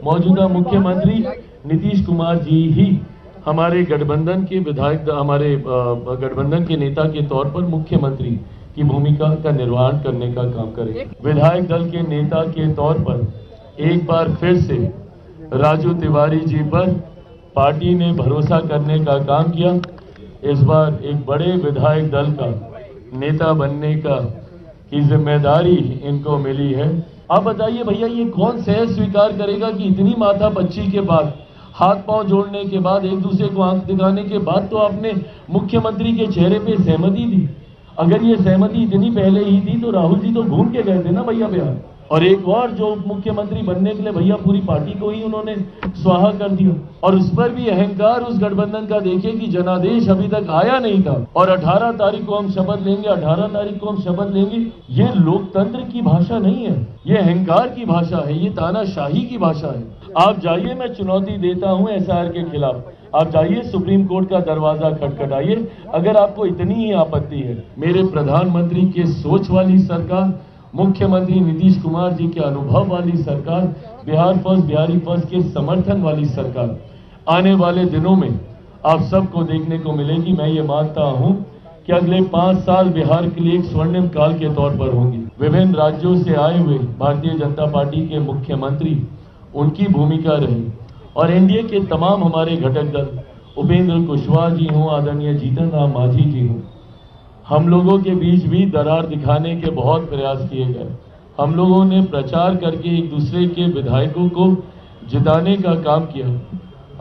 मौजूदा मुख्यमंत्री नीतीश कुमार जी ही हमारे गठबंधन के विधायक, हमारे गठबंधन के नेता के तौर पर मुख्यमंत्री की भूमिका का निर्वहन करने का काम करें। विधायक दल के नेता के तौर पर एक बार फिर से राजू तिवारी जी पर पार्टी ने भरोसा करने का काम किया। इस बार एक बड़े विधायक दल का नेता बनने की जिम्मेदारी इनको मिली है। आप बताइए भैया, ये कौन सहज स्वीकार करेगा कि इतनी माथापच्ची के बाद, हाथ पांव जोड़ने के बाद, एक दूसरे को आंख दिखाने के बाद तो आपने मुख्यमंत्री के चेहरे पे सहमति दी। अगर ये सहमति इतनी पहले ही थी तो राहुल जी तो घूम के गए थे ना भैया बिहार। और एक और जो उप मुख्यमंत्री बनने के लिए भैया पूरी पार्टी को ही उन्होंने स्वाहा कर दिया। और उस पर भी अहंकार उस गठबंधन का देखिए कि जनादेश अभी तक आया नहीं था और 18 तारीख को हम शपथ लेंगे, 18 तारीख को हम शपथ लेंगे। ये लोकतंत्र की भाषा नहीं है, ये अहंकार की भाषा है, ये तानाशाही की भाषा है। आप जाइए, मैं चुनौती देता हूं एसआईआर के खिलाफ, आप जाइए सुप्रीम कोर्ट का दरवाजा खटखटाइए अगर आपको इतनी ही आपत्ति है। मेरे प्रधानमंत्री के सोच वाली सरकार, मुख्यमंत्री नीतीश कुमार जी के अनुभव वाली सरकार, बिहार फर्स्ट, बिहारी फर्स्ट के समर्थन वाली सरकार आने वाले दिनों में आप सबको देखने को मिलेगी। मैं ये मानता हूं कि अगले 5 साल बिहार के लिए एक स्वर्णिम काल के तौर पर होंगे। विभिन्न राज्यों से आए हुए भारतीय जनता पार्टी के मुख्यमंत्री, उनकी भूमिका रही और एनडीए के तमाम हमारे घटक दल, उपेंद्र कुशवाहा जी हों, आदरणीय जीतन राम मांझी जी हों, हम लोगों के बीच भी दरार दिखाने के बहुत प्रयास किए गए। हम लोगों ने प्रचार करके एक दूसरे के विधायकों को जिताने का काम किया।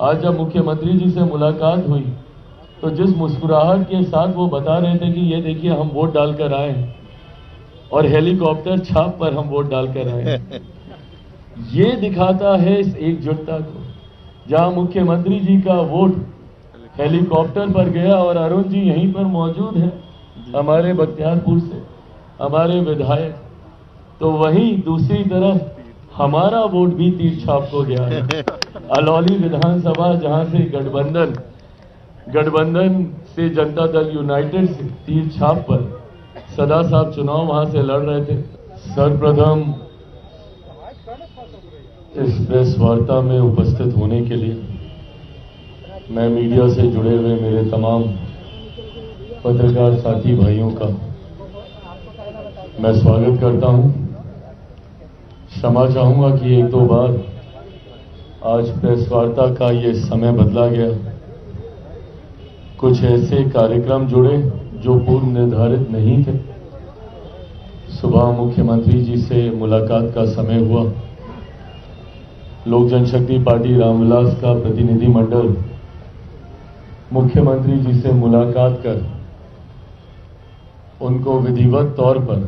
आज जब मुख्यमंत्री जी से मुलाकात हुई तो जिस मुस्कुराहट के साथ वो बता रहे थे कि ये देखिए हम वोट डालकर आए हैं और हेलीकॉप्टर छाप पर हम वोट डालकर आए हैं, ये दिखाता है इस एकजुटता को। जहां मुख्यमंत्री जी का वोट हेलीकॉप्टर पर गया और अरुण जी यहीं पर मौजूद हैं हमारे बख्तियारपुर से, हमारे विधायक, तो वहीं दूसरी तरफ हमारा वोट भी तीर छाप को गया है। अलौली विधानसभा जहां से गठबंधन से जनता दल यूनाइटेड से तीर छाप पर सदा साहब चुनाव वहां से लड़ रहे थे। सर्वप्रथम इस प्रेस वार्ता में उपस्थित होने के लिए मैं मीडिया से जुड़े हुए मेरे तमाम पत्रकार साथी भाइयों का मैं स्वागत करता हूं। क्षमा चाहूंगा कि एक दो बार आज प्रेस वार्ता का ये समय बदला गया। कुछ ऐसे कार्यक्रम जुड़े जो पूर्व निर्धारित नहीं थे। सुबह मुख्यमंत्री जी से मुलाकात का समय हुआ। लोक जनशक्ति पार्टी रामविलास का प्रतिनिधि मंडल मुख्यमंत्री जी से मुलाकात कर उनको विधिवत तौर पर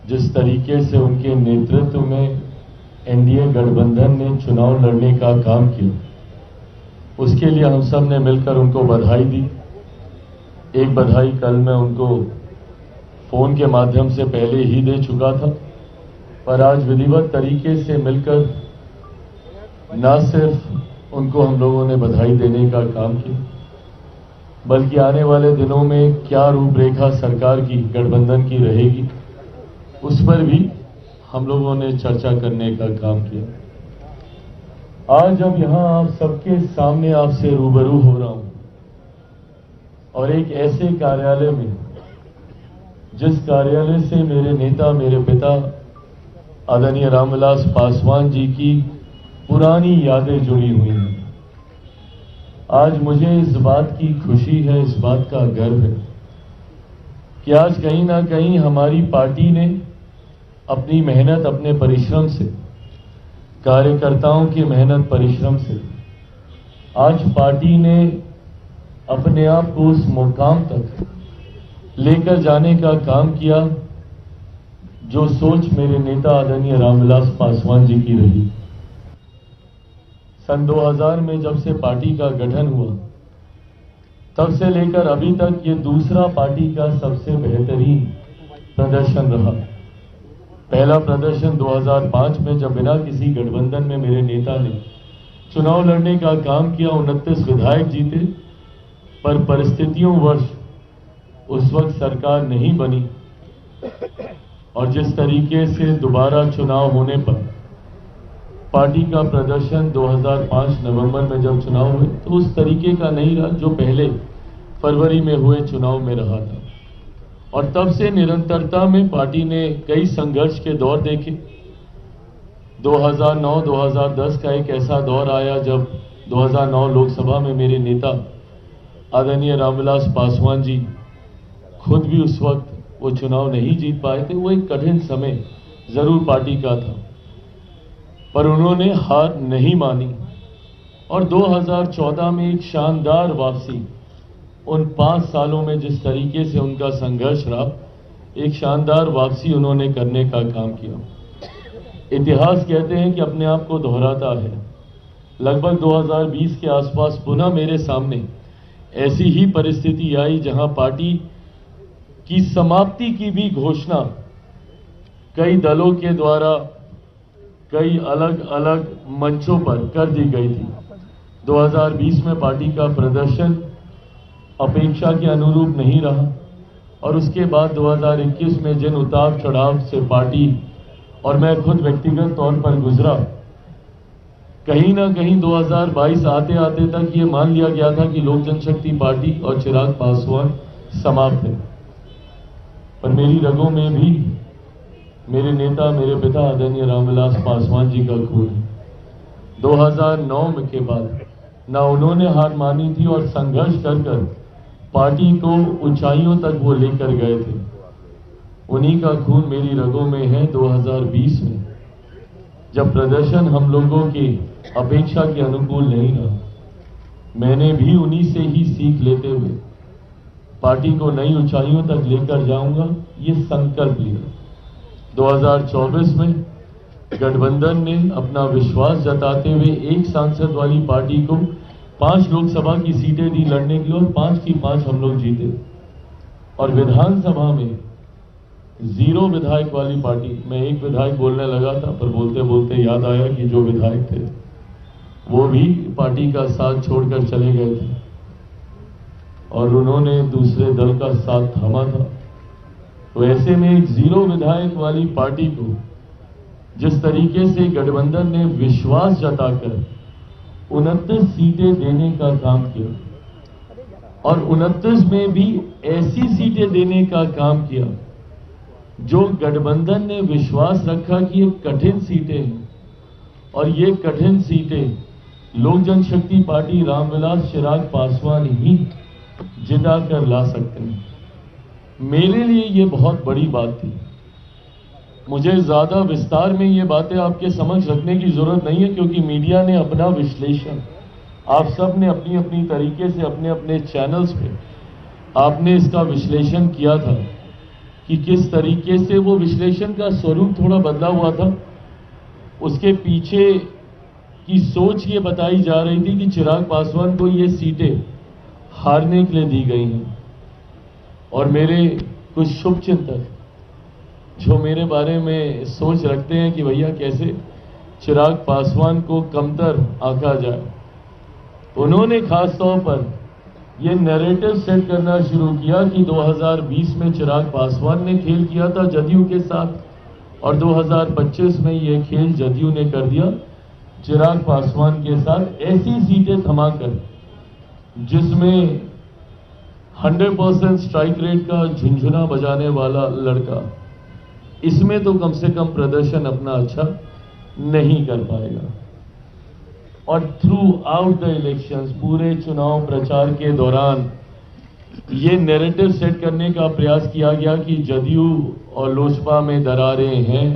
जिस तरीके से उनके नेतृत्व में एनडीए गठबंधन ने चुनाव लड़ने का काम किया, उसके लिए हम सब ने मिलकर उनको बधाई दी। एक बधाई कल मैं उनको फोन के माध्यम से पहले ही दे चुका था, पर आज विधिवत तरीके से मिलकर न सिर्फ उनको हम लोगों ने बधाई देने का काम किया, बल्कि आने वाले दिनों में क्या रूपरेखा सरकार की, गठबंधन की रहेगी, उस पर भी हम लोगों ने चर्चा करने का काम किया। आज जब यहां आप सबके सामने आपसे रूबरू हो रहा हूं और एक ऐसे कार्यालय में, जिस कार्यालय से मेरे नेता, मेरे पिता आदरणीय रामविलास पासवान जी की पुरानी यादें जुड़ी हुई हैं, आज मुझे इस बात की खुशी है, इस बात का गर्व है कि आज कहीं ना कहीं हमारी पार्टी ने अपनी मेहनत, अपने परिश्रम से, कार्यकर्ताओं की मेहनत परिश्रम से आज पार्टी ने अपने आप को उस मुकाम तक लेकर जाने का काम किया जो सोच मेरे नेता आदरणीय रामविलास पासवान जी की रही। सन 2000 में जब से पार्टी का गठन हुआ, तब से लेकर अभी तक ये दूसरा पार्टी का सबसे बेहतरीन प्रदर्शन रहा। पहला प्रदर्शन 2005 में जब बिना किसी गठबंधन में मेरे नेता ने चुनाव लड़ने का काम किया, 29 विधायक जीते, पर परिस्थितियों वर्ष उस वक्त सरकार नहीं बनी और जिस तरीके से दोबारा चुनाव होने पर पार्टी का प्रदर्शन 2005 नवंबर में जब चुनाव हुए तो उस तरीके का नहीं रहा जो पहले फरवरी में हुए चुनाव में रहा था। और तब से निरंतरता में पार्टी ने कई संघर्ष के दौर देखे। 2009-2010 का एक ऐसा दौर आया जब 2009 लोकसभा में मेरे नेता आदरणीय रामविलास पासवान जी खुद भी उस वक्त वो चुनाव नहीं जीत पाए थे। वो एक कठिन समय जरूर पार्टी का था, पर उन्होंने हार नहीं मानी और 2014 में एक शानदार वापसी, उन 5 सालों में जिस तरीके से उनका संघर्ष रहा, एक शानदार वापसी उन्होंने करने का काम किया। इतिहास कहते हैं कि अपने आप को दोहराता है। लगभग 2020 के आसपास पुनः मेरे सामने ऐसी ही परिस्थिति आई जहां पार्टी की समाप्ति की भी घोषणा कई दलों के द्वारा कई अलग अलग मंचों पर कर दी गई थी। 2020 में पार्टी का प्रदर्शन अपेक्षा के अनुरूप नहीं रहा और उसके बाद 2021 में जिन उतार चढ़ाव से पार्टी और मैं खुद व्यक्तिगत तौर पर गुजरा, कहीं ना कहीं 2022 आते आते तक ये मान लिया गया था कि लोक जनशक्ति पार्टी और चिराग पासवान समाप्त है। पर मेरी रगों में भी मेरे नेता, मेरे पिता आदरणीय रामविलास पासवान जी का खून है। 2009 के बाद ना उन्होंने हार मानी थी और संघर्ष कर कर पार्टी को ऊंचाइयों तक वो लेकर गए थे। उन्हीं का खून मेरी रगों में है। 2020 में जब प्रदर्शन हम लोगों की अपेक्षा के अनुकूल नहीं रहा, मैंने भी उन्हीं से ही सीख लेते हुए पार्टी को नई ऊंचाइयों तक लेकर जाऊंगा, ये संकल्प लिया। 2024 में गठबंधन ने अपना विश्वास जताते हुए एक सांसद वाली पार्टी को 5 लोकसभा की सीटें दी लड़ने के लिए और 5 की 5 हम लोग जीते। और विधानसभा में 0 विधायक वाली पार्टी, मैं एक विधायक बोलने लगा था पर बोलते बोलते याद आया कि जो विधायक थे वो भी पार्टी का साथ छोड़कर चले गए थे और उन्होंने दूसरे दल का साथ थामा था। तो ऐसे में एक 0 विधायक वाली पार्टी को जिस तरीके से गठबंधन ने विश्वास जताकर 29 सीटें देने का काम किया और 29 में भी ऐसी सीटें देने का काम किया जो गठबंधन ने विश्वास रखा कि ये कठिन सीटें हैं और ये कठिन सीटें लोक जनशक्ति पार्टी रामविलास चिराग पासवान ही जिता कर ला सकते हैं। मेरे लिए ये बहुत बड़ी बात थी। मुझे ज्यादा विस्तार में ये बातें आपके समक्ष रखने की जरूरत नहीं है क्योंकि मीडिया ने अपना विश्लेषण, आप सब ने अपनी अपनी तरीके से अपने अपने चैनल्स पे आपने इसका विश्लेषण किया था कि किस तरीके से वो विश्लेषण का स्वरूप थोड़ा बदला हुआ था। उसके पीछे की सोच ये बताई जा रही थी कि चिराग पासवान को ये सीटें हारने के लिए दी गई हैं और मेरे कुछ शुभचिंतक जो मेरे बारे में सोच रखते हैं कि भैया कैसे चिराग पासवान को कमतर आंका जाए, उन्होंने खास तौर पर यह नैरेटिव सेट करना शुरू किया कि 2020 में चिराग पासवान ने खेल किया था जदयू के साथ और 2025 में यह खेल जदयू ने कर दिया चिराग पासवान के साथ, ऐसी सीटें थमाकर जिसमें 100% स्ट्राइक रेट का झुंझुना बजाने वाला लड़का, इसमें तो कम से कम प्रदर्शन अपना अच्छा नहीं कर पाएगा। और थ्रू आउट द इलेक्शंस, पूरे चुनाव प्रचार के दौरान ये नैरेटिव सेट करने का प्रयास किया गया कि जदयू और लोजपा में दरारें हैं,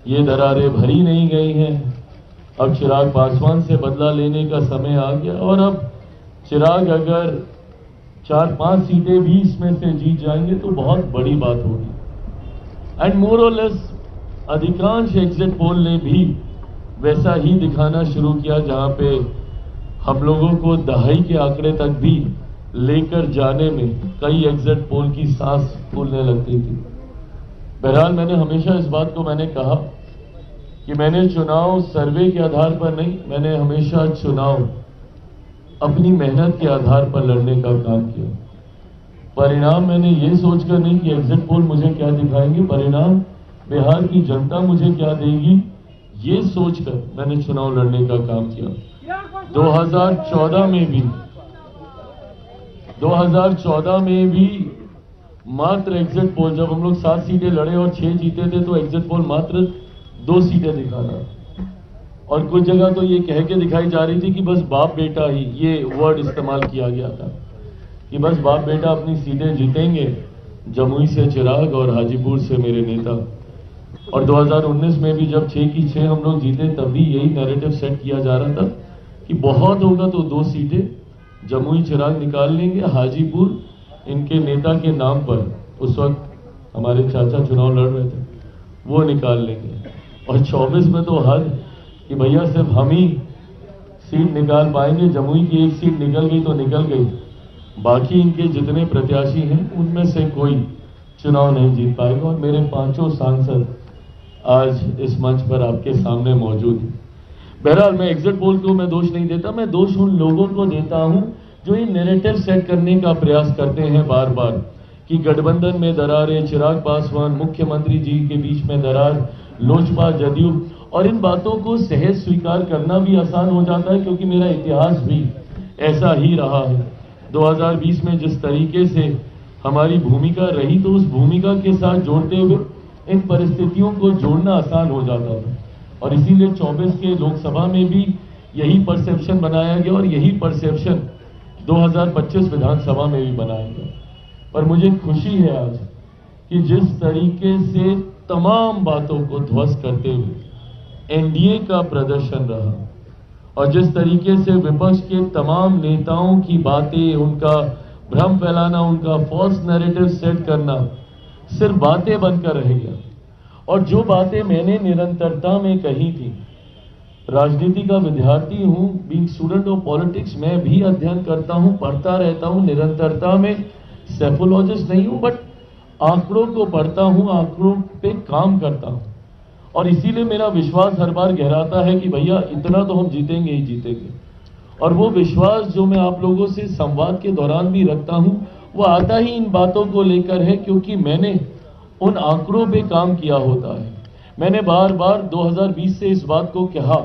ये दरारें भरी नहीं गई हैं, अब चिराग पासवान से बदला लेने का समय आ गया और अब चिराग अगर 4-5 सीटें भी इसमें से जीत जाएंगे तो बहुत बड़ी बात होगी। एंड मोर और लेस अधिकांश एग्जिट पोल ने भी वैसा ही दिखाना शुरू किया जहां पे हम लोगों को दहाई के आंकड़े तक भी लेकर जाने में कई एग्जिट पोल की सांस फूलने लगती थी। बहरहाल मैंने हमेशा इस बात को मैंने कहा कि मैंने चुनाव सर्वे के आधार पर नहीं, मैंने हमेशा चुनाव अपनी मेहनत के आधार पर लड़ने का काम किया। परिणाम मैंने ये सोचकर नहीं कि एग्जिट पोल मुझे क्या दिखाएंगे, परिणाम बिहार की जनता मुझे क्या देगी ये सोचकर मैंने चुनाव लड़ने का काम किया। 2014 में भी मात्र एग्जिट पोल, जब हम लोग 7 सीटें लड़े और 6 जीते थे, तो एग्जिट पोल मात्र 2 सीटें दिखा रहा, और कुछ जगह तो ये कह के दिखाई जा रही थी कि बस बाप बेटा ही, ये वर्ड इस्तेमाल किया गया था कि बस बाप बेटा अपनी सीटें जीतेंगे, जमुई से चिराग और हाजीपुर से मेरे नेता। और 2019 में भी जब 6 की 6 हम लोग जीते, तब भी यही नैरेटिव सेट किया जा रहा था कि बहुत होगा तो 2 सीटें जमुई चिराग निकाल लेंगे, हाजीपुर इनके नेता के नाम पर, उस वक्त हमारे चाचा चुनाव लड़ रहे थे, वो निकाल लेंगे। और 24 में तो हद कि भैया सिर्फ हम ही सीट निकाल पाएंगे, जमुई की 1 सीट निकल गई तो निकल गई, बाकी इनके जितने प्रत्याशी हैं उनमें से कोई चुनाव नहीं जीत पाएगा। और मेरे 5 सांसद आज इस मंच पर आपके सामने मौजूद हैं। बहरहाल मैं एग्जिट पोल को मैं दोष नहीं देता, मैं दोष उन लोगों को देता हूं जो ये नैरेटिव सेट करने का प्रयास करते हैं बार बार कि गठबंधन में दरार है, चिराग पासवान मुख्यमंत्री जी के बीच में दरार, लोजपा जदयू, और इन बातों को सहज स्वीकार करना भी आसान हो जाता है क्योंकि मेरा इतिहास भी ऐसा ही रहा है। 2020 में जिस तरीके से हमारी भूमिका रही, तो उस भूमिका के साथ जोड़ते हुए इन परिस्थितियों को जोड़ना आसान हो जाता था, और इसीलिए 24 के लोकसभा में भी यही परसेप्शन बनाया गया और यही परसेप्शन 2025 विधानसभा में भी बनाया गया। पर मुझे खुशी है आज कि जिस तरीके से तमाम बातों को ध्वस्त करते हुए एनडीए का प्रदर्शन रहा, और जिस तरीके से विपक्ष के तमाम नेताओं की बातें, उनका भ्रम फैलाना, उनका फॉल्स नैरेटिव सेट करना सिर्फ बातें बनकर रह गया। और जो बातें मैंने निरंतरता में कही थी, राजनीति का विद्यार्थी हूं, बीइंग स्टूडेंट ऑफ पॉलिटिक्स, मैं भी अध्ययन करता हूं, पढ़ता रहता हूं, निरंतरता में सेफोलॉजिस्ट नहीं हूं, बट आंकड़ों को पढ़ता हूं, आंकड़ों पे काम करता हूं, और इसीलिए मेरा विश्वास हर बार गहराता है कि भैया इतना तो हम जीतेंगे ही जीतेंगे। और वो विश्वास जो मैं आप लोगों से संवाद के दौरान भी रखता हूं, वो आता ही इन बातों को लेकर है क्योंकि मैंने उन आंकड़ों पे काम किया होता है। मैंने बार बार 2020 से इस बात को कहा,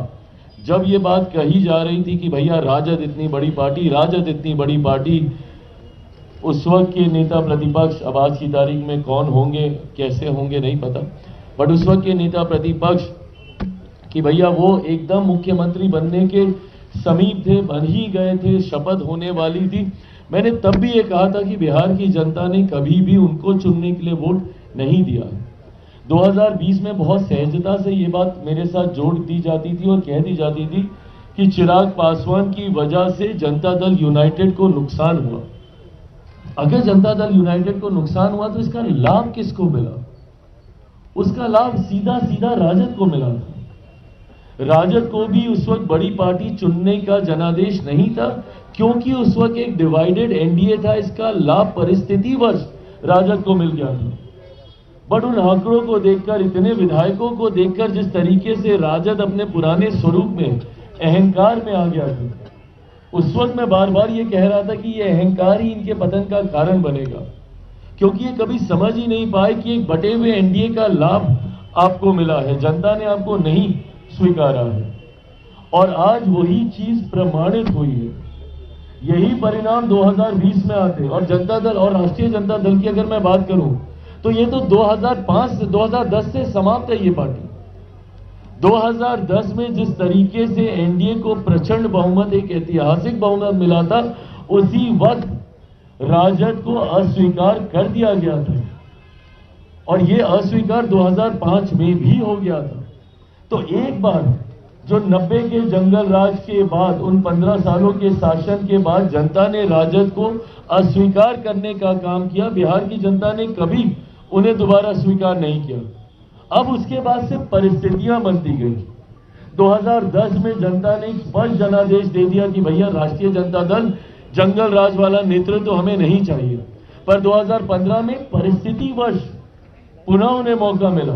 जब ये बात कही जा रही थी कि भैया राजद इतनी बड़ी पार्टी, राजद इतनी बड़ी पार्टी, उस वक्त के नेता प्रतिपक्ष, अब आज की तारीख में कौन होंगे कैसे होंगे नहीं पता, बट उस वक्त के नेता प्रतिपक्ष कि भैया वो एकदम मुख्यमंत्री बनने के समीप थे, बन ही गए थे, शपथ होने वाली थी। मैंने तब भी ये कहा था कि बिहार की जनता ने कभी भी उनको चुनने के लिए वोट नहीं दिया है। 2020 में बहुत सहजता से ये बात मेरे साथ जोड़ दी जाती थी और कह दी जाती थी कि चिराग पासवान की वजह से जनता दल यूनाइटेड को नुकसान हुआ। अगर जनता दल यूनाइटेड को नुकसान हुआ तो इसका लाभ किसको मिला? उसका लाभ सीधा सीधा राजद को मिला था। राजद को भी उस वक्त बड़ी पार्टी चुनने का जनादेश नहीं था क्योंकि उस वक्त एक डिवाइडेड एनडीए था। इसका लाभ परिस्थितिवश राजद को मिल गया था। बट उन आंकड़ों को देखकर, इतने विधायकों को देखकर, जिस तरीके से राजद अपने पुराने स्वरूप में, अहंकार में आ गया था, उस वक्त मैं बार बार ये कह रहा था कि ये अहंकार ही इनके पतन का कारण बनेगा, क्योंकि ये कभी समझ ही नहीं पाए कि एक बटे हुए एनडीए का लाभ आपको मिला है, जनता ने आपको नहीं स्वीकारा है। और आज वही चीज प्रमाणित हुई है। यही परिणाम 2020 में आते, और जनता दल और राष्ट्रीय जनता दल की अगर मैं बात करूं तो ये तो 2005 से 2010 से समाप्त है ये पार्टी। 2010 में जिस तरीके से एनडीए को प्रचंड बहुमत, एक ऐतिहासिक बहुमत मिला था, उसी वक्त राजद को अस्वीकार कर दिया गया था, और ये अस्वीकार 2005 में भी हो गया था। तो एक बार जो 90 के जंगल राज के बाद, उन 15 सालों के शासन के बाद जनता ने राजद को अस्वीकार करने का काम किया। बिहार की जनता ने कभी उन्हें दोबारा स्वीकार नहीं किया। अब उसके बाद से परिस्थितियां बनती गई। 2010 में जनता ने स्पष्ट जनादेश दे दिया कि भैया राष्ट्रीय जनता दल जंगल राज वाला नेतृत्व तो हमें नहीं चाहिए। पर 2015 में परिस्थितिवश पुनः उन्हें मौका मिला।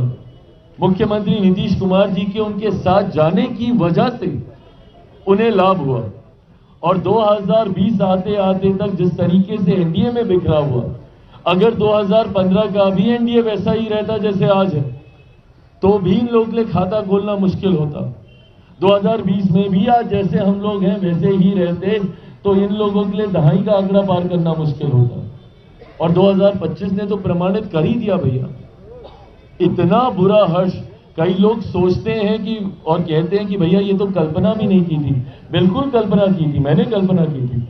मुख्यमंत्री नीतीश कुमार जी के उनके साथ जाने की वजह से उन्हें लाभ हुआ, और 2020 आते आते तक जिस तरीके से एनडीए में बिखरा हुआ, अगर 2015 का भी एनडीए वैसा ही रहता जैसे आज है, तो भी इन लोगों के लिए खाता खोलना मुश्किल होता। 2020 में भी आज जैसे हम लोग हैं वैसे ही रहते तो इन लोगों के लिए दहाई का आंकड़ा पार करना मुश्किल होता। और 2025 ने तो प्रमाणित कर ही दिया भैया। इतना बुरा हर्ष, कई लोग सोचते हैं कि और कहते हैं कि भैया ये तो कल्पना भी नहीं की थी। बिल्कुल कल्पना की थी, मैंने कल्पना की थी।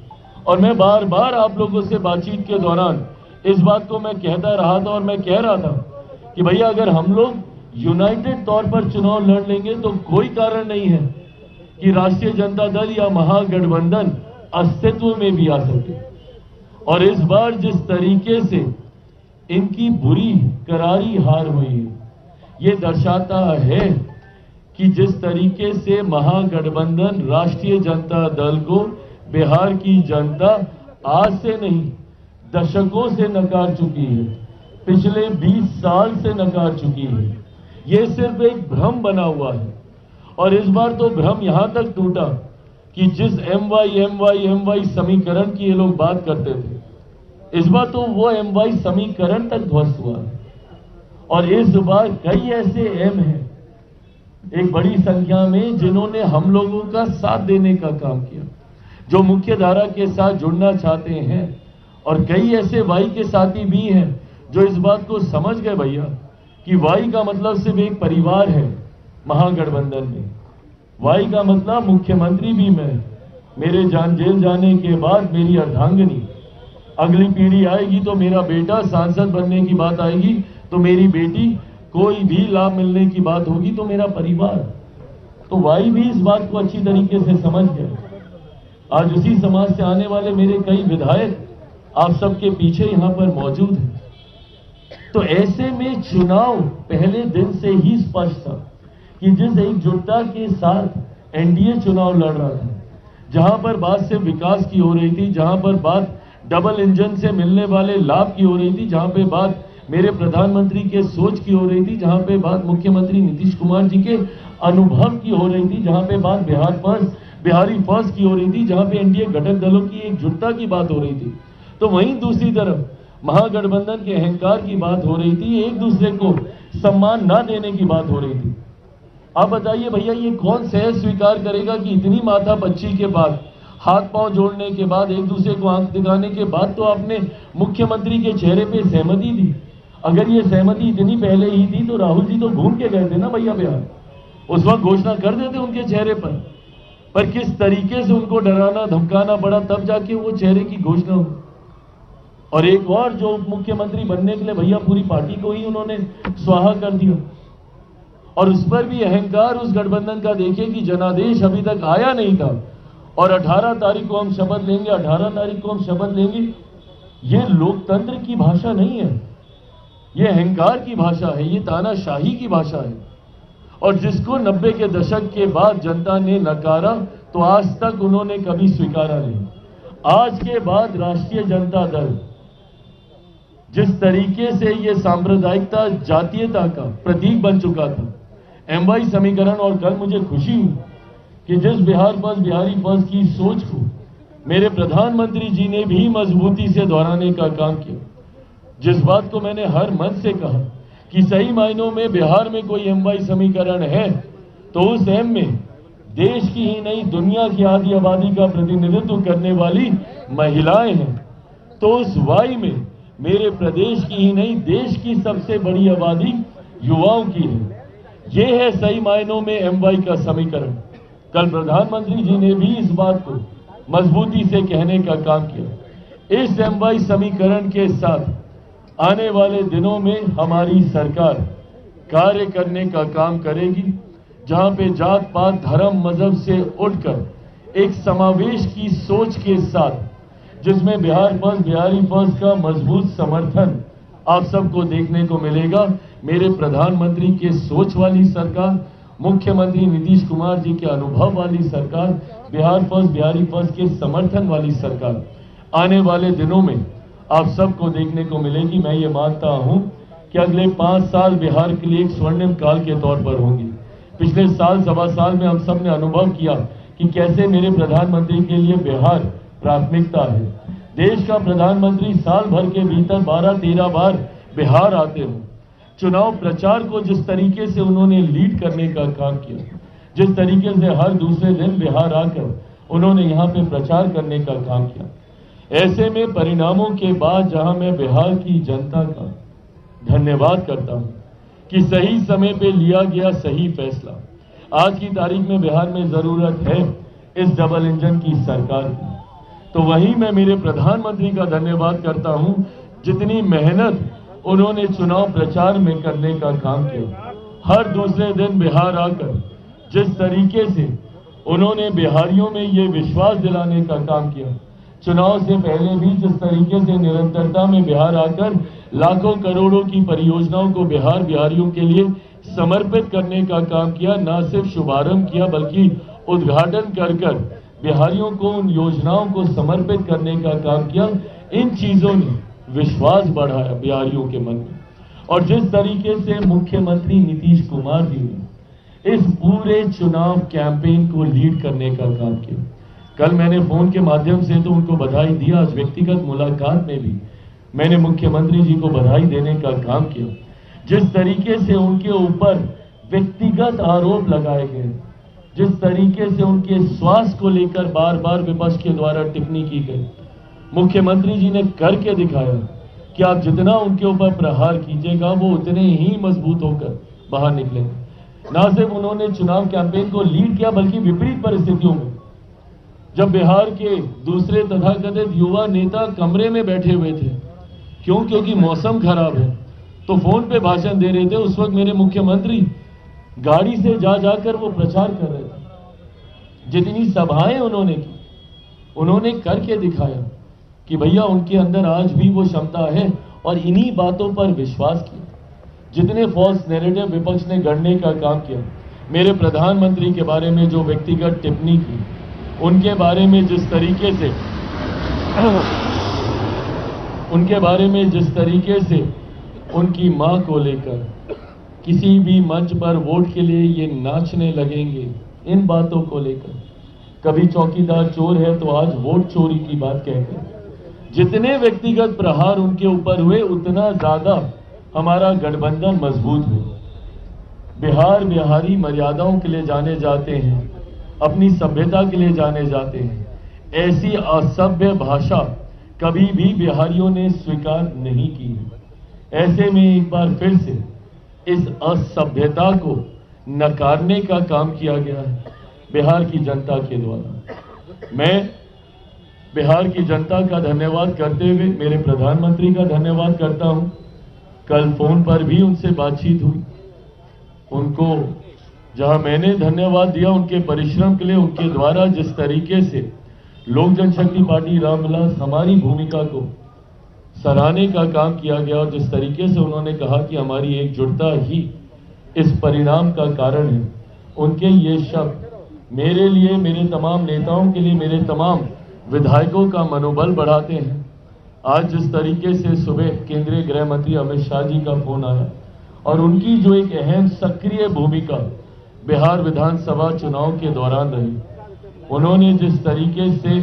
और मैं बार बार आप लोगों से बातचीत के दौरान इस बात को मैं कहता रहा था और मैं कह रहा था कि भैया अगर हम लोग यूनाइटेड तौर पर चुनाव लड़ लेंगे तो कोई कारण नहीं है कि राष्ट्रीय जनता दल या महागठबंधन अस्तित्व में भी आ सके। और इस बार जिस तरीके से इनकी बुरी करारी हार हुई है, ये दर्शाता है कि जिस तरीके से महागठबंधन राष्ट्रीय जनता दल को बिहार की जनता आज से नहीं दशकों से नकार चुकी है, पिछले 20 साल से नकार चुकी है। ये सिर्फ एक भ्रम बना हुआ है। और इस बार तो भ्रम यहां तक टूटा कि जिस एमवाई समीकरण की ये लोग बात करते थे, इस बार तो वो एमवाई समीकरण तक ध्वस्त हुआ है। और इस बार कई ऐसे एम हैं एक बड़ी संख्या में जिन्होंने हम लोगों का साथ देने का काम किया, जो मुख्य धारा के साथ जुड़ना चाहते हैं। और कई ऐसे वाई के साथी भी हैं जो इस बात को समझ गए भैया कि वाई का मतलब सिर्फ एक परिवार है महागठबंधन में। वाई का मतलब मुख्यमंत्री भी मैं, मेरे जेल जाने के बाद मेरी अर्धांगिनी, अगली पीढ़ी आएगी तो मेरा बेटा सांसद बनने की बात आएगी तो मेरी बेटी, कोई भी लाभ मिलने की बात होगी तो मेरा परिवार। तो वाई भी इस बात को अच्छी तरीके से समझ गए। आज उसी समाज से आने वाले मेरे कई विधायक आप सबके पीछे यहां पर मौजूद हैं। तो ऐसे में चुनाव पहले दिन से ही स्पष्ट था कि जिस एकजुटता के साथ एनडीए चुनाव लड़ रहा था, जहां पर बात सिर्फ विकास की हो रही थी, जहां पर बात डबल इंजन से मिलने वाले लाभ की हो रही थी, जहां पे बात मेरे प्रधानमंत्री के सोच की हो रही थी, जहां पे बात मुख्यमंत्री नीतीश कुमार जी के अनुभव की हो रही थी, जहां पे बात बिहारी फर्स्ट की हो रही थी, जहां पे एनडीए घटक दलों की एकजुटता की बात हो रही थी, तो वहीं दूसरी तरफ महागठबंधन के अहंकार की बात हो रही थी, एक दूसरे को सम्मान न देने की बात हो रही थी। आप बताइए भैया, ये कौन सहज स्वीकार करेगा कि इतनी माथा पच्ची के बाद, हाथ पांव जोड़ने के बाद, एक दूसरे को आंख दिखाने के बाद तो आपने मुख्यमंत्री के चेहरे पे सहमति दी। अगर ये सहमति इतनी पहले ही थी तो राहुल जी तो घूम के गए थे ना भैया बिहार, उस वक्त घोषणा कर देते उनके चेहरे पर किस तरीके से उनको डराना धमकाना पड़ा, तब जाके वो चेहरे की घोषणा हुई। और एक और जो उप मुख्यमंत्री बनने के लिए भैया पूरी पार्टी को ही उन्होंने स्वाहा कर दिया। और उस पर भी अहंकार उस गठबंधन का देखिए कि जनादेश अभी तक आया नहीं था और 18 तारीख को हम शपथ लेंगे, 18 तारीख को हम शपथ लेंगे। ये लोकतंत्र की भाषा नहीं है, ये अहंकार की भाषा है, ये तानाशाही की भाषा है। और जिसको 90 के दशक के बाद जनता ने नकारा तो आज तक उन्होंने कभी स्वीकारा नहीं। आज के बाद राष्ट्रीय जनता दल जिस तरीके से ये सांप्रदायिकता जातीयता का प्रतीक बन चुका था, एमवाई समीकरण, और कल मुझे खुशी हुई कि जिस बिहार फर्स्ट बिहारी फर्स्ट की सोच को मेरे प्रधानमंत्री जी ने भी मजबूती से दोहराने का काम किया। जिस बात को मैंने हर मंच से कहा कि सही मायनों में बिहार में कोई एमवाई समीकरण है तो उस एम में देश की ही नहीं दुनिया की आधी आबादी का प्रतिनिधित्व करने वाली महिलाएं हैं, तो उस वाई में मेरे प्रदेश की ही नहीं देश की सबसे बड़ी आबादी युवाओं की है। ये है सही मायनों में एमवाई का समीकरण। कल प्रधानमंत्री जी ने भी इस बात को मजबूती से कहने का काम किया। इस एमवाई समीकरण के साथ आने वाले दिनों में हमारी सरकार कार्य करने का काम करेगी, जहां पे जात पात धर्म मजहब से उठकर एक समावेश की सोच के साथ, जिसमें बिहार फर्स्ट बिहारी फर्स्ट का मजबूत समर्थन आप सबको देखने को मिलेगा। मेरे प्रधानमंत्री के सोच वाली सरकार, मुख्यमंत्री नीतीश कुमार जी के अनुभव वाली सरकार, बिहार फर्स्ट बिहारी फर्स्ट के समर्थन वाली सरकार आने वाले दिनों में आप सबको देखने को मिलेगी। मैं ये मानता हूं कि अगले 5 साल बिहार के लिए एक स्वर्णिम काल के तौर पर होंगे। पिछले साल सवा साल में हम सब ने अनुभव किया कि कैसे मेरे प्रधानमंत्री के लिए बिहार प्राथमिकता है। देश का प्रधानमंत्री साल भर के भीतर 12-13 बार बिहार आते हो, चुनाव प्रचार को जिस तरीके से उन्होंने लीड करने का काम किया, जिस तरीके से हर दूसरे दिन बिहार आकर उन्होंने यहाँ पे प्रचार करने का काम किया, ऐसे में परिणामों के बाद जहां मैं बिहार की जनता का धन्यवाद करता हूं कि सही समय पे लिया गया सही फैसला। आज की तारीख में बिहार में जरूरत है इस डबल इंजन की सरकार की, तो वहीं मैं मेरे प्रधानमंत्री का धन्यवाद करता हूं, जितनी मेहनत उन्होंने चुनाव प्रचार में करने का काम किया। हर दूसरे दिन बिहार आकर जिस तरीके से उन्होंने बिहारियों में ये विश्वास दिलाने का काम किया, चुनाव से पहले भी जिस तरीके से निरंतरता में बिहार आकर लाखों करोड़ों की परियोजनाओं को बिहारियों के लिए समर्पित करने का काम किया, न सिर्फ शुभारंभ किया बल्कि उद्घाटन कर बिहारियों को उन योजनाओं को समर्पित करने का काम किया। इन चीजों ने विश्वास बढ़ाया बिहारियों के मन में। और जिस तरीके से मुख्यमंत्री नीतीश कुमार जी ने इस पूरे चुनाव कैंपेन को लीड करने का काम किया, कल मैंने फोन के माध्यम से तो उनको बधाई दिया, आज व्यक्तिगत मुलाकात में भी मैंने मुख्यमंत्री जी को बधाई देने का काम किया। जिस तरीके से उनके ऊपर व्यक्तिगत आरोप लगाए गए, जिस तरीके से उनके स्वास्थ्य को लेकर बार बार विपक्ष के द्वारा टिप्पणी की गई, मुख्यमंत्री जी ने करके दिखाया कि आप जितना उनके ऊपर प्रहार कीजिएगा वो उतने ही मजबूत होकर बाहर निकलेंगे। ना सिर्फ उन्होंने चुनाव कैंपेन को लीड किया बल्कि विपरीत परिस्थितियों में जब बिहार के दूसरे तथाकथित युवा नेता कमरे में बैठे हुए थे, क्योंकि मौसम खराब है, तो फोन पे भाषण दे रहे थे, उस वक्त मेरे मुख्यमंत्री गाड़ी से जाकर वो प्रचार कर रहे थे। जितनी सभाएं उन्होंने की, उन्होंने करके दिखाया कि भैया उनके अंदर आज भी वो क्षमता है, और इन्हीं बातों पर विश्वास किया। जितने फॉल्स नैरेटिव विपक्ष ने गढ़ने का काम किया, मेरे प्रधानमंत्री के बारे में जो व्यक्तिगत टिप्पणी की, उनके बारे में जिस तरीके से उनकी मां को लेकर किसी भी मंच पर वोट के लिए ये नाचने लगेंगे, इन बातों को लेकर, कभी चौकीदार चोर है तो आज वोट चोरी की बात कहकर जितने व्यक्तिगत प्रहार उनके ऊपर हुए, उतना ज्यादा हमारा गठबंधन मजबूत हुआ। बिहारी मर्यादाओं के लिए जाने जाते हैं, अपनी सभ्यता के लिए जाने जाते हैं। ऐसी असभ्य भाषा कभी भी बिहारियों ने स्वीकार नहीं की है। ऐसे में एक बार फिर से इस असभ्यता को नकारने का काम किया गया है बिहार की जनता के द्वारा। मैं बिहार की जनता का धन्यवाद करते हुए मेरे प्रधानमंत्री का धन्यवाद करता हूं। कल फोन पर भी उनसे बातचीत हुई, उनको जहां मैंने धन्यवाद दिया उनके परिश्रम के लिए, उनके द्वारा जिस तरीके से लोक जनशक्ति पार्टी रामविलास हमारी भूमिका को सराहने का काम किया गया, और जिस तरीके से उन्होंने कहा कि हमारी एकजुटता ही इस परिणाम का कारण है, उनके ये शब्द मेरे लिए, मेरे तमाम नेताओं के लिए, मेरे तमाम विधायकों का मनोबल बढ़ाते हैं। आज जिस तरीके से सुबह केंद्रीय गृह मंत्री अमित शाह जी का फोन आया और उनकी जो एक अहम सक्रिय भूमिका बिहार विधानसभा चुनाव के दौरान रही, उन्होंने जिस तरीके से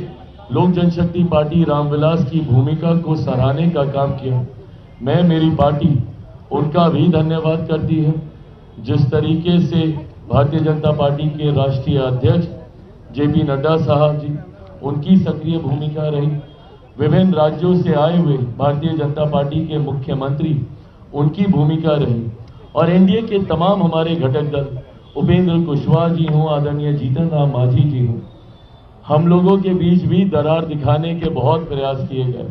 लोक जनशक्ति पार्टी रामविलास की भूमिका को सराहने का काम किया, मैं, मेरी पार्टी उनका भी धन्यवाद करती है। जिस तरीके से भारतीय जनता पार्टी के राष्ट्रीय अध्यक्ष जेपी नड्डा साहब जी, उनकी सक्रिय भूमिका रही, विभिन्न राज्यों से आए हुए भारतीय जनता पार्टी के मुख्यमंत्री, उनकी भूमिका रही, और एनडीए के तमाम हमारे घटक दल, उपेंद्र कुशवाहा जी हों, आदरणीय जीतन राम मांझी जी हों, हम लोगों के बीच भी दरार दिखाने के बहुत प्रयास किए गए,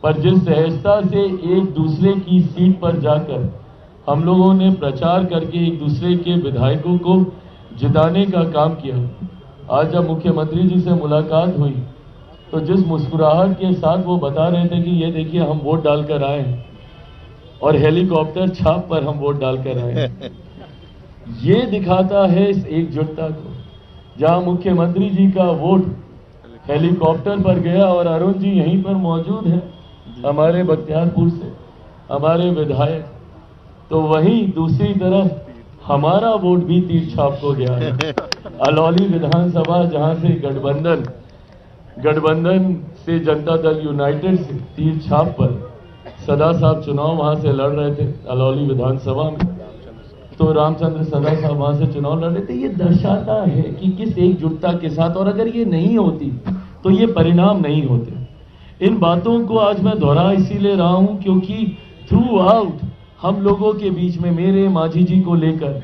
पर जिस सहजता से एक दूसरे की सीट पर जाकर हम लोगों ने प्रचार करके एक दूसरे के विधायकों को जिताने का काम किया। आज जब मुख्यमंत्री जी से मुलाकात हुई तो जिस मुस्कुराहट के साथ वो बता रहे थे कि ये देखिए हम वोट डालकर आए हैं और हेलीकॉप्टर छाप पर हम वोट डालकर आए हैं, ये दिखाता है इस एकजुटता को। जहां मुख्यमंत्री जी का वोट हेलीकॉप्टर पर गया, और अरुण जी यहीं पर मौजूद हैं हमारे बख्तियारपुर से, हमारे विधायक, तो वहीं दूसरी तरफ हमारा वोट भी तीर छाप को गया है। अलौली विधानसभा जहां से गठबंधन से जनता दल यूनाइटेड से तीर छाप पर सदा साहब चुनाव वहां से लड़ रहे थे अलौली विधानसभा में, तो रामचंद्र सदा साहब वहां से चुनाव लड़ रहे थे। ये दर्शाता है कि किस एकजुटता के साथ, और अगर ये नहीं होती तो ये परिणाम नहीं होते। इन बातों को आज मैं दोहरा इसीलिए रहा हूं क्योंकि थ्रू आउट हम लोगों के बीच में मेरे माझी जी को लेकर,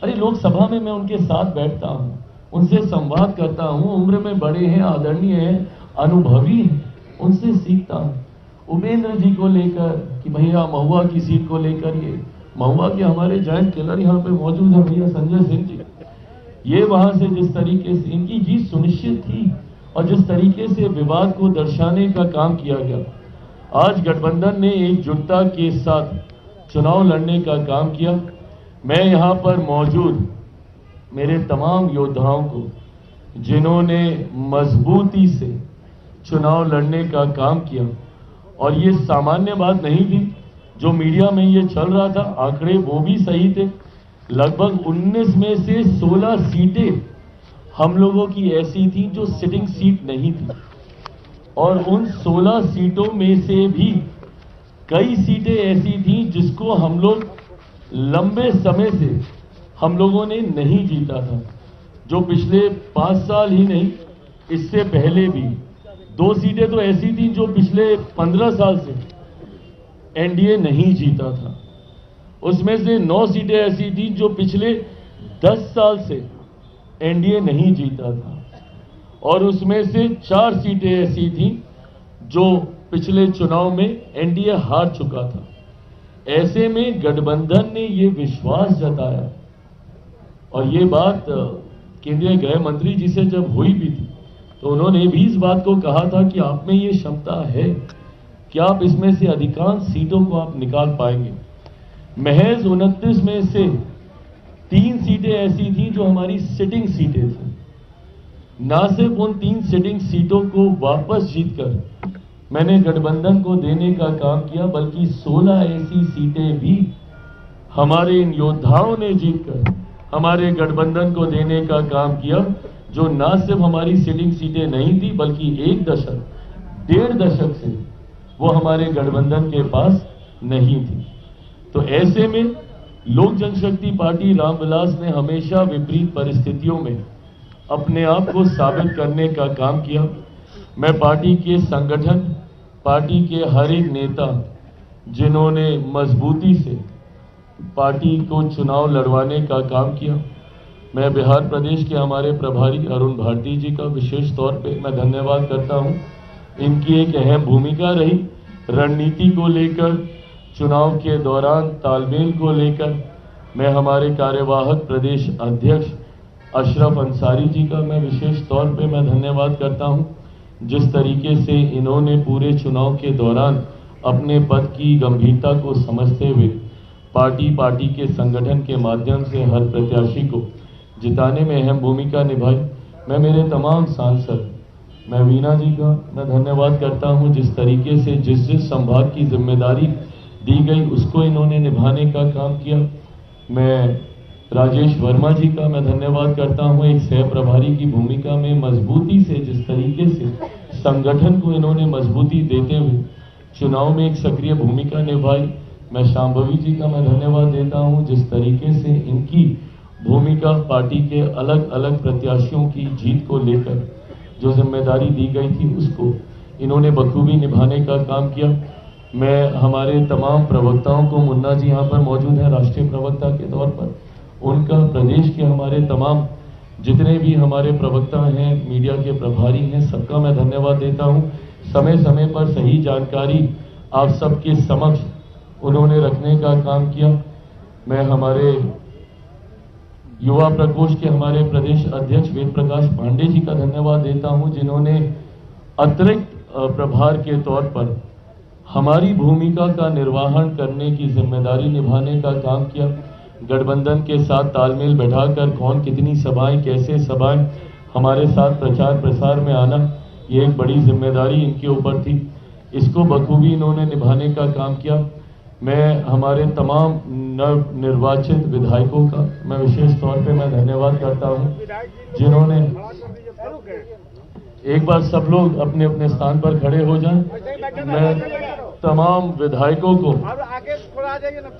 अरे लोकसभा में मैं उनके साथ बैठता हूं, उनसे संवाद करता हूं, उम्र में बड़े हैं, आदरणीय हैं, अनुभवी हैं, उनसे सीखता हूं। उपेंद्र जी को लेकर कि भैया महुआ की सीट को लेकर, ये महुआ के हमारे जॉइंट किलर यहाँ पे मौजूद है भैया संजय सिंह जी, ये वहां से जिस तरीके से इनकी जीत सुनिश्चित थी और जिस तरीके से विवाद को दर्शाने का काम किया गया, आज गठबंधन ने एकजुटता के साथ चुनाव लड़ने का काम किया। मैं यहाँ पर मौजूद मेरे तमाम योद्धाओं को, जिन्होंने मजबूती से चुनाव लड़ने का काम किया, और ये सामान्य बात नहीं थी जो मीडिया में ये चल रहा था, आंकड़े वो भी सही थे। लगभग 19 में से 16 सीटें हम लोगों की ऐसी थी जो सिटिंग सीट नहीं थी, और उन 16 सीटों में से भी कई सीटें ऐसी थी जिसको हम लोग लंबे समय से हम लोगों ने नहीं जीता था, जो पिछले 5 साल ही नहीं, इससे पहले भी 2 सीटें तो ऐसी थी जो पिछले 15 साल से एनडीए नहीं जीता था। उसमें से 9 सीटें ऐसी थी जो पिछले 10 साल से एनडीए नहीं जीता था, और उसमें से 4 सीटें ऐसी थी जो पिछले चुनाव में एनडीए हार चुका था। ऐसे में गठबंधन ने ये विश्वास जताया, और ये बात केंद्रीय गृह मंत्री जी से जब हुई भी थी तो उन्होंने भी इस बात को कहा था कि आप में ये क्षमता है कि आप इसमें से अधिकांश सीटों को आप निकाल पाएंगे। महज 29 में से 3 सीटें ऐसी थी जो हमारी सिटिंग सीटें थी। ना सिर्फ उन 3 सिटिंग सीटों को वापस जीतकर मैंने गठबंधन को देने का काम किया, बल्कि 16 ऐसी सीटें भी हमारे इन योद्धाओं ने जीतकर हमारे गठबंधन को देने का काम किया, जो ना सिर्फ हमारी सिटिंग सीटें नहीं थी बल्कि 1 दशक, 1.5 दशक से वो हमारे गठबंधन के पास नहीं थी। तो ऐसे में लोक जनशक्ति पार्टी रामविलास ने हमेशा विपरीत परिस्थितियों में अपने आप को साबित करने का काम किया। मैं पार्टी के संगठन, पार्टी के हर एक नेता, जिन्होंने मजबूती से पार्टी को चुनाव लड़वाने का काम किया, मैं बिहार प्रदेश के हमारे प्रभारी अरुण भारती जी का विशेष तौर पे मैं धन्यवाद करता हूं। इनकी एक अहम भूमिका रही रणनीति को लेकर, चुनाव के दौरान तालमेल को लेकर। मैं हमारे कार्यवाहक प्रदेश अध्यक्ष अशरफ अंसारी जी का मैं विशेष तौर पे मैं धन्यवाद करता हूं, जिस तरीके से इन्होंने पूरे चुनाव के दौरान अपने पद की गंभीरता को समझते हुए पार्टी के संगठन के माध्यम से हर प्रत्याशी को जिताने में अहम भूमिका निभाई। मैं मेरे तमाम सांसद, मैं वीना जी का मैं धन्यवाद करता हूं, जिस तरीके से जिस संभाग की जिम्मेदारी दी गई उसको इन्होंने निभाने का काम किया। मैं राजेश वर्मा जी का मैं धन्यवाद करता हूं, एक सह प्रभारी की भूमिका में मजबूती से जिस तरीके से संगठन को इन्होंने मजबूती देते हुए चुनाव में एक सक्रिय भूमिका निभाई। मैं शांभवी जी का मैं धन्यवाद देता हूं, जिस तरीके से इनकी भूमिका पार्टी के अलग अलग प्रत्याशियों की जीत को लेकर जो जिम्मेदारी दी गई थी उसको इन्होंने बखूबी निभाने का काम किया। मैं हमारे तमाम प्रवक्ताओं को, मुन्ना जी यहाँ पर मौजूद हैं राष्ट्रीय प्रवक्ता के तौर पर, उनका, प्रदेश के हमारे तमाम जितने भी हमारे प्रवक्ता हैं, मीडिया के प्रभारी हैं, सबका मैं धन्यवाद देता हूं। समय समय पर सही जानकारी आप सबके समक्ष उन्होंने रखने का काम किया। मैं हमारे युवा प्रकोष्ठ के हमारे प्रदेश अध्यक्ष वेद प्रकाश पांडे जी का धन्यवाद देता हूं, जिन्होंने अतिरिक्त प्रभार के तौर पर हमारी भूमिका का निर्वहन करने की जिम्मेदारी निभाने का काम किया। गठबंधन के साथ तालमेल बैठाकर कौन कितनी सभाएं, कैसे सभाएं, हमारे साथ प्रचार प्रसार में आना, ये एक बड़ी जिम्मेदारी इनके ऊपर थी। इसको बखूबी इन्होंने निभाने का काम किया। मैं हमारे तमाम नव निर्वाचित विधायकों का मैं विशेष तौर पे मैं धन्यवाद करता हूं, जिन्होंने, एक बार सब लोग अपने अपने स्थान पर खड़े हो जाएं। तमाम विधायकों को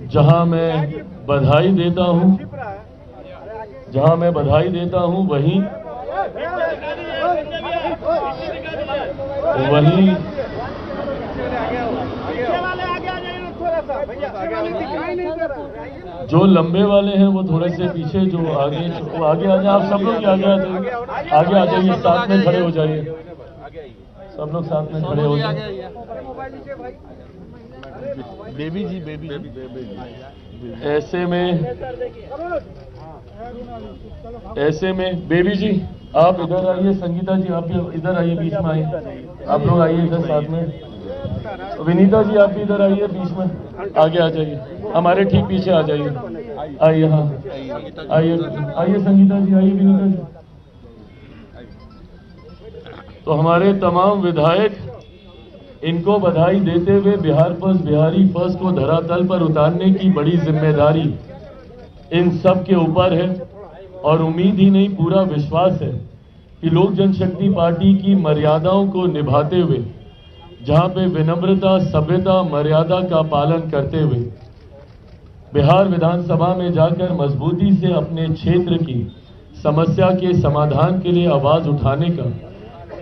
जहां मैं बधाई देता हूं, वहीं जो लंबे वाले हैं वो थोड़े से पीछे, जो आगे आ जाए। आप सब लोग आगे आ जाइए, साथ में खड़े हो जाइए, सब लोग साथ में खड़े हो जाइए। बेबी जी ऐसे में बेबी जी आप इधर आइए, संगीता जी आप भी इधर आइए, बीच में आइए, आप लोग आइए इधर साथ में। विनीता जी आप भी इधर आइए, बीच में आगे आ जाइए, हमारे ठीक पीछे आ जाइए। आइए, हाँ आइए संगीता जी, आइए विनीता जी। तो हमारे तमाम विधायक, इनको बधाई देते हुए बिहार फर्स्ट, बिहारी फर्स्ट को धरातल पर उतारने की बड़ी जिम्मेदारी इन सब के ऊपर है। और उम्मीद ही नहीं, पूरा विश्वास है कि लोक जनशक्ति पार्टी की मर्यादाओं को निभाते हुए, जहां पे विनम्रता, सभ्यता, मर्यादा का पालन करते हुए बिहार विधानसभा में जाकर मजबूती से अपने क्षेत्र की समस्या के समाधान के लिए आवाज उठाने का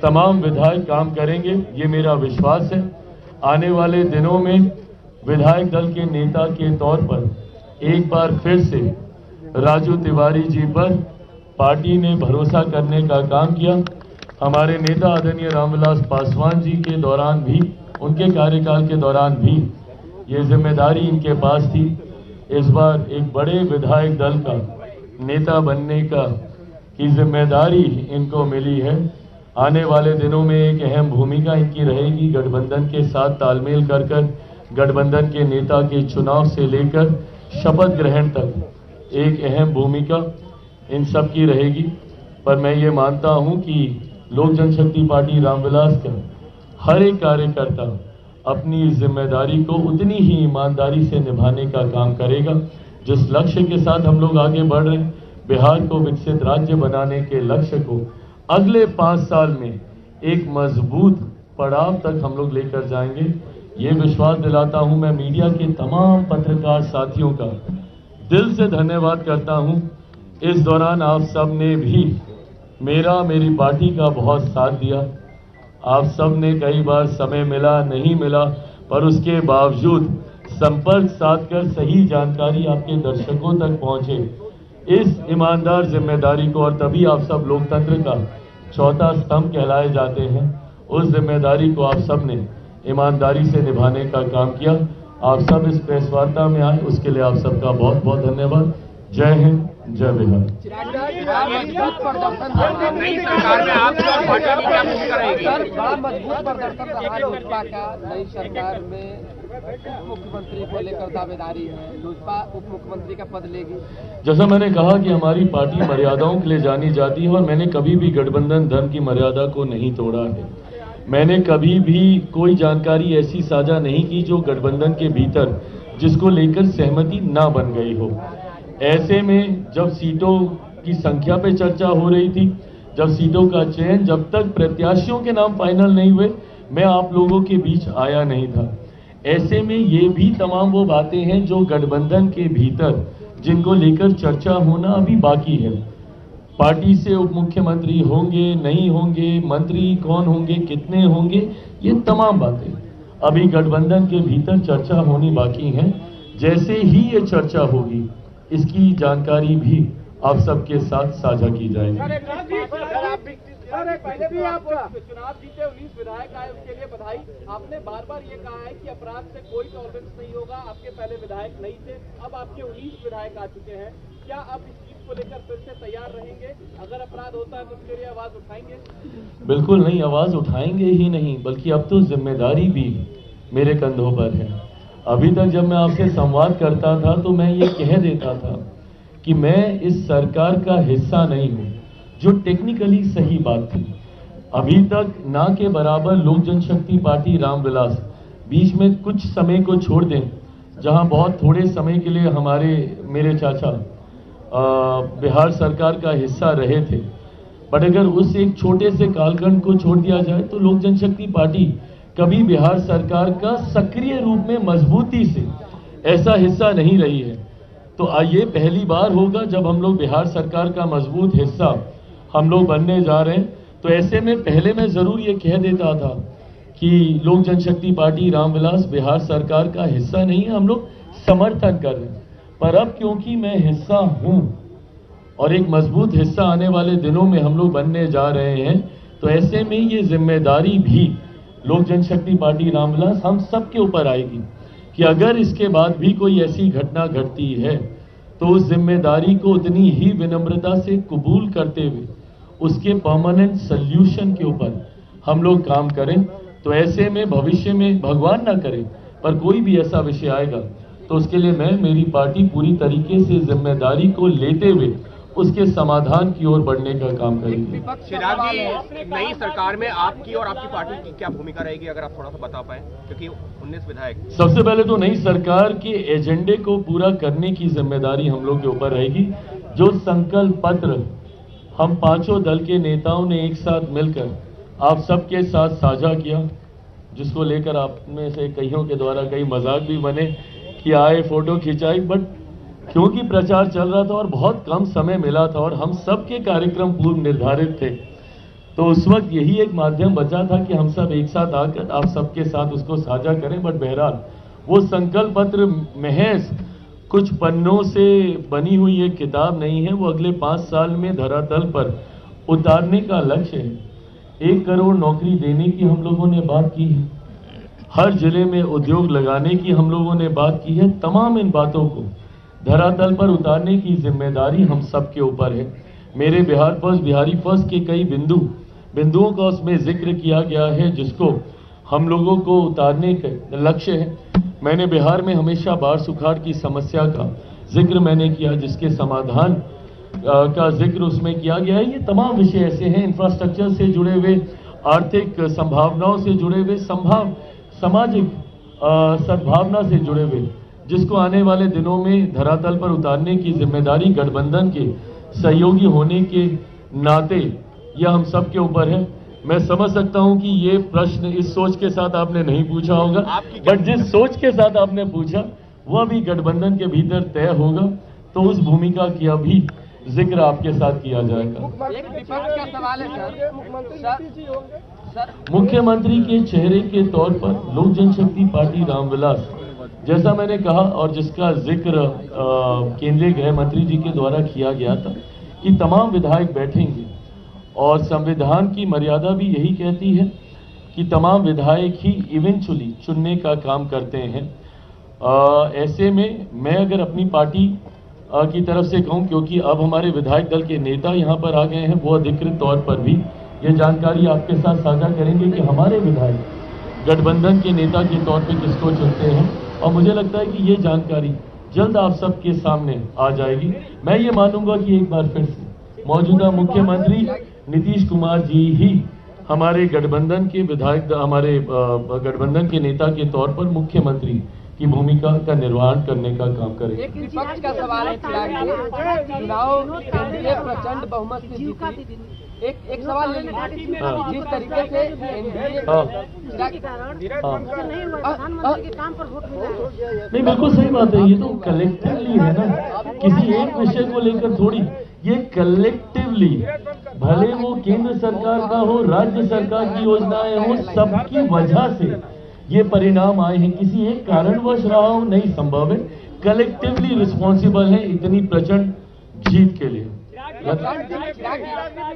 तमाम विधायक काम करेंगे, ये मेरा विश्वास है। आने वाले दिनों में विधायक दल के नेता के तौर पर एक बार फिर से राजू तिवारी जी पर पार्टी ने भरोसा करने का काम किया। हमारे नेता आदरणीय रामविलास पासवान जी के दौरान भी, उनके कार्यकाल के दौरान भी ये जिम्मेदारी इनके पास थी। इस बार एक बड़े विधायक दल का नेता बनने की जिम्मेदारी इनको मिली है। आने वाले दिनों में एक अहम भूमिका इनकी रहेगी। गठबंधन के साथ तालमेल कर गठबंधन के नेता के चुनाव से लेकर शपथ ग्रहण तक एक अहम भूमिका इन सब की रहेगी। पर मैं ये मानता हूं कि लोक जनशक्ति पार्टी रामविलास का हर एक कार्यकर्ता अपनी जिम्मेदारी को उतनी ही ईमानदारी से निभाने का काम करेगा। जिस लक्ष्य के साथ हम लोग आगे बढ़ रहे हैं, बिहार को विकसित राज्य बनाने के लक्ष्य को अगले 5 साल में एक मजबूत पड़ाव तक हम लोग लेकर जाएंगे, ये विश्वास दिलाता हूं। मैं मीडिया के तमाम पत्रकार साथियों का दिल से धन्यवाद करता हूं। इस दौरान आप सब ने भी मेरी पार्टी का बहुत साथ दिया। आप सब ने कई बार समय मिला, नहीं मिला, पर उसके बावजूद संपर्क साध कर सही जानकारी आपके दर्शकों तक पहुंचे, इस ईमानदार जिम्मेदारी को, और तभी आप सब लोकतंत्र का चौथा स्तंभ कहलाए जाते हैं, उस जिम्मेदारी को आप सब ने ईमानदारी से निभाने का काम किया। आप सब इस प्रेस वार्ता में आए, उसके लिए आप सबका बहुत बहुत धन्यवाद। जय हिंद, जय बिहार। मजबूत प्रदर्शन नई सरकार में आप और पार्टी की क्या भूमिका रहेगी? सर, बड़ा मजबूत प्रदर्शन रहा लोजपा का नई सरकार में। मुख्यमंत्री को लेकर दावेदारी है, लोजपा उप मुख्यमंत्री का पद लेगी। जैसा मैंने कहा कि हमारी पार्टी मर्यादाओं के लिए जानी जाती है, और मैंने कभी भी गठबंधन धर्म की मर्यादा को नहीं तोड़ा है। मैंने कभी भी कोई जानकारी ऐसी साझा नहीं की जो गठबंधन के भीतर जिसको लेकर सहमति ना बन गई हो। ऐसे में जब सीटों की संख्या पे चर्चा हो रही थी, जब सीटों का चयन, जब तक प्रत्याशियों के नाम फाइनल नहीं हुए, मैं आप लोगों के बीच आया नहीं था। ऐसे में ये भी तमाम वो बातें हैं जो गठबंधन के भीतर जिनको लेकर चर्चा होना अभी बाकी है। पार्टी से उप मुख्यमंत्री होंगे, नहीं होंगे, मंत्री कौन होंगे, कितने होंगे, ये तमाम बातें अभी गठबंधन के भीतर चर्चा होनी बाकी है। जैसे ही ये चर्चा होगी, इसकी जानकारी भी आप सबके साथ साझा की जाएगी। पहले भी आप चुनाव जीते, 19 विधायक आए, उसके लिए बधाई। आपने बार बार ये कहा है कि अपराध से कोई टॉलरेंस नहीं होगा। आपके पहले विधायक नहीं थे, अब आपके 19 विधायक आ चुके हैं। क्या आप इस चीज को लेकर फिर से तैयार रहेंगे? अगर अपराध होता है तो उसके लिए आवाज उठाएंगे? बिल्कुल नहीं, आवाज उठाएंगे ही नहीं, बल्कि अब तो जिम्मेदारी भी मेरे कंधों पर है। अभी तक जब मैं आपसे संवाद करता था तो मैं ये कह देता था कि मैं इस सरकार का हिस्सा नहीं हूं, जो टेक्निकली सही बात थी। अभी तक ना के बराबर लोक जनशक्ति पार्टी रामविलास, बीच में कुछ समय को छोड़ दें जहां बहुत थोड़े समय के लिए मेरे चाचा बिहार सरकार का हिस्सा रहे थे, बट अगर उस एक छोटे से कालखंड को छोड़ दिया जाए तो लोक जनशक्ति पार्टी कभी बिहार सरकार का सक्रिय रूप में मजबूती से ऐसा हिस्सा नहीं रही है। तो ये पहली बार होगा जब हम लोग बिहार सरकार का मजबूत हिस्सा हम लोग बनने जा रहे हैं। तो ऐसे में पहले मैं जरूर ये कह देता था कि लोक जनशक्ति पार्टी रामविलास बिहार सरकार का हिस्सा नहीं है, हम लोग समर्थन कर रहे हैं। पर अब क्योंकि मैं हिस्सा हूं और एक मजबूत हिस्सा आने वाले दिनों में हम लोग बनने जा रहे हैं, तो ऐसे में ये जिम्मेदारी भी लोक जनशक्ति पार्टी रामविलास हम सबके ऊपर आएगी कि अगर इसके बाद भी कोई ऐसी घटना घटती है तो उस जिम्मेदारी को उतनी ही विनम्रता से कबूल करते हुए उसके परमानेंट सल्यूशन के ऊपर हम लोग काम करें। तो ऐसे में भविष्य में भगवान ना करे पर कोई भी ऐसा विषय आएगा तो उसके लिए मैं मेरी पार्टी पूरी तरीके से जिम्मेदारी को लेते हुए उसके समाधान की ओर बढ़ने का काम करेंगे। चिराग जी, नई सरकार में आपकी और आपकी पार्टी की क्या भूमिका रहेगी, अगर आप थोड़ा सा बता पाएं, क्योंकि 19 विधायक। सबसे पहले तो नई सरकार के एजेंडे को पूरा करने की जिम्मेदारी हम लोग के ऊपर रहेगी। जो संकल्प पत्र हम पांचों दल के नेताओं ने एक साथ मिलकर आप सबके साथ साझा किया, जिसको लेकर आप में से कईयों के द्वारा कई मजाक भी बने कि आए फोटो खिंचाई, बट क्योंकि प्रचार चल रहा था और बहुत कम समय मिला था और हम सबके कार्यक्रम पूर्व निर्धारित थे, तो उस वक्त यही एक माध्यम बचा था कि हम सब एक साथ आकर आप सबके साथ उसको साझा करें। बट बहरहाल वो संकल्प पत्र महज कुछ पन्नों से बनी हुई एक किताब नहीं है, वो अगले 5 साल में धरातल पर उतारने का लक्ष्य है। 1 करोड़ नौकरी देने की हम लोगों ने बात की है, हर जिले में उद्योग लगाने की हम लोगों ने बात की है। तमाम इन बातों को धरातल पर उतारने की जिम्मेदारी हम सब के ऊपर है। मेरे बिहार फर्स्ट बिहारी फर्स्ट के कई बिंदुओं का उसमें जिक्र किया गया है, जिसको हम लोगों को उतारने का लक्ष्य है। मैंने बिहार में हमेशा बाढ़ सुखाड़ की समस्या का जिक्र मैंने किया, जिसके समाधान का जिक्र उसमें किया गया है। ये तमाम विषय ऐसे हैं, इंफ्रास्ट्रक्चर से जुड़े हुए, आर्थिक संभावनाओं से जुड़े हुए, सामाजिक सद्भावना से जुड़े हुए, जिसको आने वाले दिनों में धरातल पर उतारने की जिम्मेदारी गठबंधन के सहयोगी होने के नाते यह हम सब के ऊपर है। मैं समझ सकता हूं कि ये प्रश्न इस सोच के साथ आपने नहीं पूछा होगा, बट जिस सोच के साथ आपने पूछा वह भी गठबंधन के भीतर तय होगा, तो उस भूमिका की अभी जिक्र आपके साथ किया जाएगा। एक विपक्ष का सवाल है सर, मुख्यमंत्री के चेहरे के तौर पर लोक जनशक्ति पार्टी रामविलास, जैसा मैंने कहा और जिसका जिक्र केंद्रीय गृह मंत्री जी के द्वारा किया गया था कि तमाम विधायक बैठेंगे और संविधान की मर्यादा भी यही कहती है कि तमाम विधायक ही इवेंचुअली चुनने का काम करते हैं। ऐसे में मैं अगर अपनी पार्टी की तरफ से कहूं, क्योंकि अब हमारे विधायक दल के नेता यहां पर आ गए हैं, वो अधिकृत तौर पर भी ये जानकारी आपके साथ साझा करेंगे कि हमारे विधायक गठबंधन के नेता के तौर पे किसको चुनते हैं, और मुझे लगता है कि ये जानकारी जल्द आप सबके सामने आ जाएगी। मैं ये मानूंगा कि एक बार फिर से मौजूदा मुख्यमंत्री नीतीश कुमार जी ही हमारे गठबंधन के विधायक, हमारे गठबंधन के नेता के तौर पर मुख्यमंत्री की भूमिका का निर्वहन करने का काम करेंगे। एक विपक्ष का सवाल है चुनाव एनडीए प्रचंड बहुमत से जीती। एक सवाल ले लीजिए, जिस तरीके से एनडीए नहीं, बिल्कुल सही बात है। ये तो कलेक्टिवली है ना, किसी एक विषय को लेकर थोड़ी, ये कलेक्टिवली, भले वो केंद्र सरकार का हो, राज्य सरकार की योजनाएं हो, सबकी वजह से ये परिणाम आए हैं। किसी एक कारणवश रहा हो नहीं संभव है, कलेक्टिवली रिस्पॉन्सिबल है इतनी प्रचंड जीत के लिए।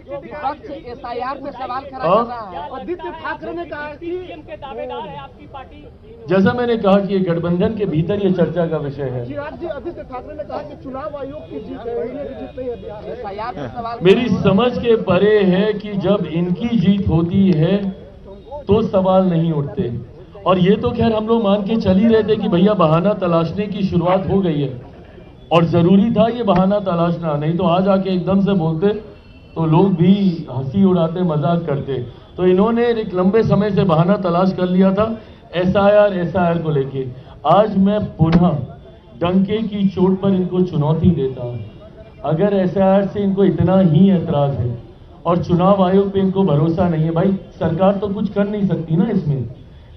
विपक्ष एसआईआर पे सवाल खड़ा कर रहा है। आदित्य ठाकरे ने कहा कि के दावेदार है आपकी पार्टी। जैसा मैंने कहा कि ये गठबंधन के भीतर ये चर्चा का विषय है। आदित्य ठाकरे ने कहा कि चुनाव आयोग की जीत है, एसआईआर पे सवाल। मेरी समझ के परे है कि जब इनकी जीत होती है तो सवाल नहीं उठते, और ये तो खैर हम लोग मान के चल ही रहे थे कि भैया बहाना तलाशने की शुरुआत हो गई है, और जरूरी था ये बहाना तलाशना, नहीं तो आज आके एकदम से बोलते तो लोग भी हंसी उड़ाते, मजाक करते। तो इन्होंने एक लंबे समय से बहाना तलाश कर लिया था एसआईआर को लेके। आज मैं पुनः डंके की चोट पर इनको चुनौती देता हूं, अगर एसआईआर से इनको इतना ही ऐतराज है और चुनाव आयोग पे इनको भरोसा नहीं है, भाई सरकार तो कुछ कर नहीं सकती ना इसमें,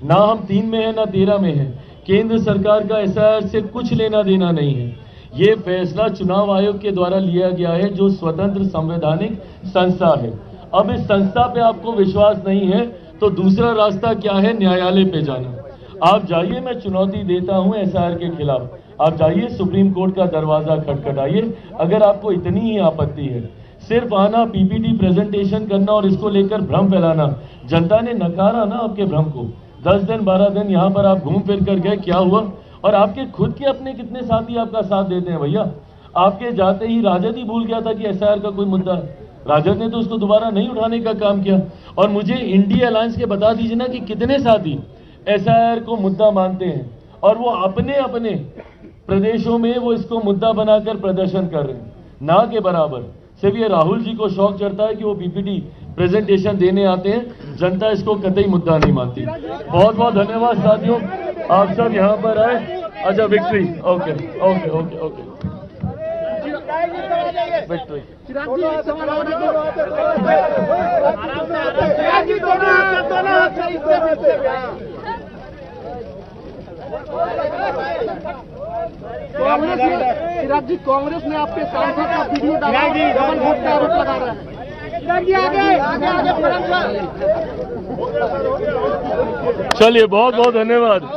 ना हम 3 में है ना 13 में है। केंद्र सरकार का एसआईआर से कुछ लेना देना नहीं है। ये फैसला चुनाव आयोग के द्वारा लिया गया है, जो स्वतंत्र संवैधानिक संस्था है। अब इस संस्था पे आपको विश्वास नहीं है तो दूसरा रास्ता क्या है? न्यायालय पे जाना। आप जाइए, मैं चुनौती देता हूं एसआईआर के खिलाफ। आप जाइए, सुप्रीम कोर्ट का दरवाजा खटखटाइए। अगर आपको इतनी ही आपत्ति है, सिर्फ आना, पीपीटी प्रेजेंटेशन करना और इसको लेकर भ्रम फैलाना, जनता ने नकारा ना आपके भ्रम को। 10 दिन 12 दिन यहाँ पर आप घूम फिर कर गए, क्या हुआ? और आपके खुद के अपने कितने साथी आपका साथ देते हैं भैया? आपके जाते ही राजद ही भूल गया था कि एसआईआर का कोई मुद्दा है। राजद ने तो उसको दोबारा नहीं उठाने का काम किया। और मुझे इंडिया अलायंस के बता दीजिए ना कि कितने साथी एसआईआर को मुद्दा मानते हैं और वो अपने अपने प्रदेशों में वो इसको मुद्दा बनाकर प्रदर्शन कर रहे हैं। ना के बराबर। सिर्फ ये राहुल जी को शौक चढ़ता है कि वो पीपीटी प्रेजेंटेशन देने आते हैं, जनता इसको कतई मुद्दा नहीं मानती। बहुत बहुत धन्यवाद साथियों, आप सब यहाँ पर आए। अच्छा, victory, okay okay okay okay, victory. Chirag ji, Congress ने आपके सांसद का वीडियो डाला, डबल वोट का आरोप लगा रहा है। चिराग जी आगे चलिए, बहुत बहुत धन्यवाद।